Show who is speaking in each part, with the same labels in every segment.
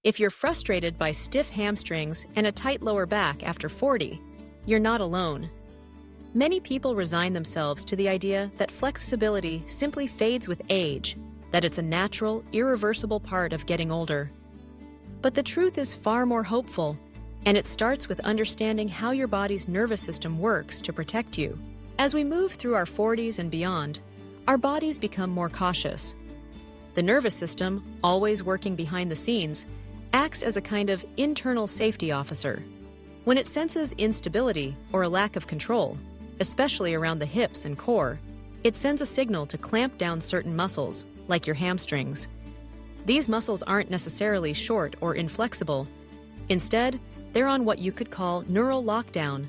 Speaker 1: If you're frustrated by stiff hamstrings and a tight lower back after 40, you're not alone. Many people resign themselves to the idea that flexibility simply fades with age, that it's a natural, irreversible part of getting older. But the truth is far more hopeful, and it starts with understanding how your body's nervous system works to protect you. As we move through our 40s and beyond, our bodies become more cautious. The nervous system, always working behind the scenes, acts as a kind of internal safety officer. When it senses instability or a lack of control, especially around the hips and core, it sends a signal to clamp down certain muscles, like your hamstrings. These muscles aren't necessarily short or inflexible. Instead, they're on what you could call neural lockdown,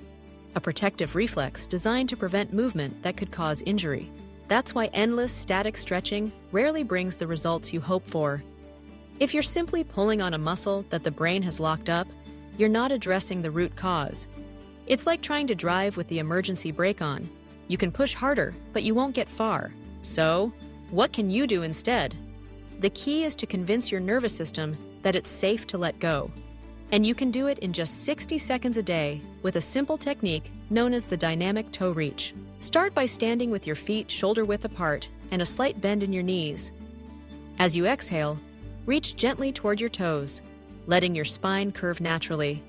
Speaker 1: a protective reflex designed to prevent movement that could cause injury. That's why endless static stretching rarely brings the results you hope for. If you're simply pulling on a muscle that the brain has locked up, you're not addressing the root cause. It's like trying to drive with the emergency brake on. You can push harder, but you won't get far. So, what can you do instead? The key is to convince your nervous system that it's safe to let go. And you can do it in just 60 seconds a day with a simple technique known as the dynamic toe reach. Start by standing with your feet shoulder-width apart and a slight bend in your knees. As you exhale, reach gently toward your toes, letting your spine curve naturally.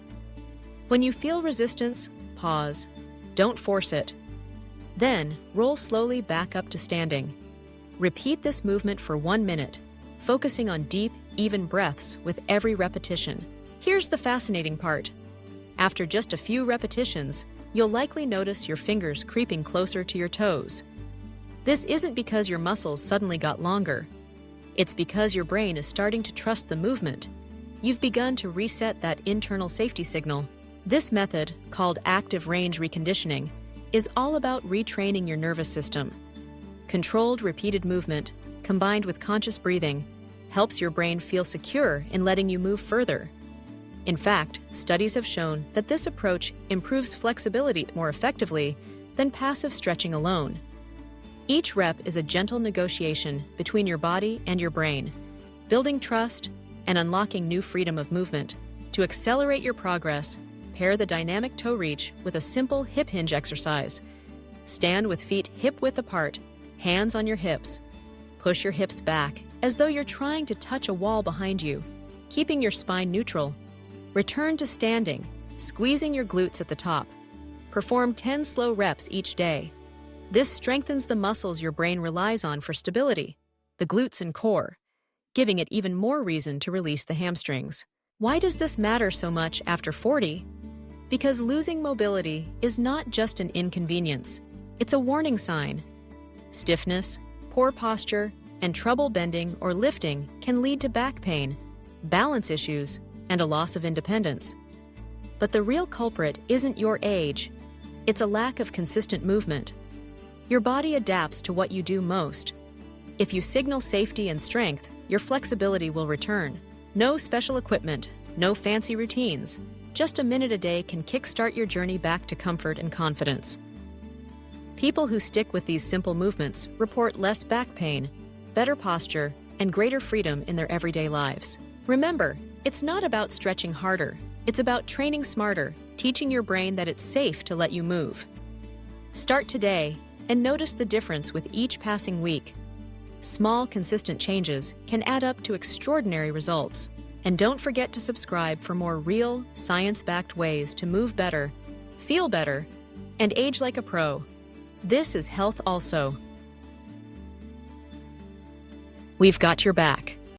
Speaker 1: When you feel resistance, pause. Don't force it. Then, roll slowly back up to standing. Repeat this movement for 1 minute, focusing on deep, even breaths with every repetition. Here's the fascinating part. After just a few repetitions, you'll likely notice your fingers creeping closer to your toes. This isn't because your muscles suddenly got longer. It's because your brain is starting to trust the movement. You've begun to reset that internal safety signal. This method, called active range reconditioning, is all about retraining your nervous system. Controlled, repeated movement, combined with conscious breathing, helps your brain feel secure in letting you move further. In fact, studies have shown that this approach improves flexibility more effectively than passive stretching alone. Each rep is a gentle negotiation between your body and your brain, building trust and unlocking new freedom of movement. To accelerate your progress, pair the dynamic toe reach with a simple hip hinge exercise. Stand with feet hip-width apart, hands on your hips. Push your hips back as though you're trying to touch a wall behind you, keeping your spine neutral. Return to standing, squeezing your glutes at the top. Perform 10 slow reps each day. This strengthens the muscles your brain relies on for stability, the glutes and core, giving it even more reason to release the hamstrings. Why does this matter so much after 40? Because losing mobility is not just an inconvenience, it's a warning sign. Stiffness, poor posture, and trouble bending or lifting can lead to back pain, balance issues, and a loss of independence. But the real culprit isn't your age, it's a lack of consistent movement. Your body adapts to what you do most. If you signal safety and strength, your flexibility will return. No special equipment, no fancy routines. Just a minute a day can kickstart your journey back to comfort and confidence. People who stick with these simple movements report less back pain, better posture, and greater freedom in their everyday lives. Remember, it's not about stretching harder. It's about training smarter, teaching your brain that it's safe to let you move. Start today and notice the difference with each passing week. Small, consistent changes can add up to extraordinary results. And don't forget to subscribe for more real, science-backed ways to move better, feel better, and age like a pro. This is Health Also. We've got your back.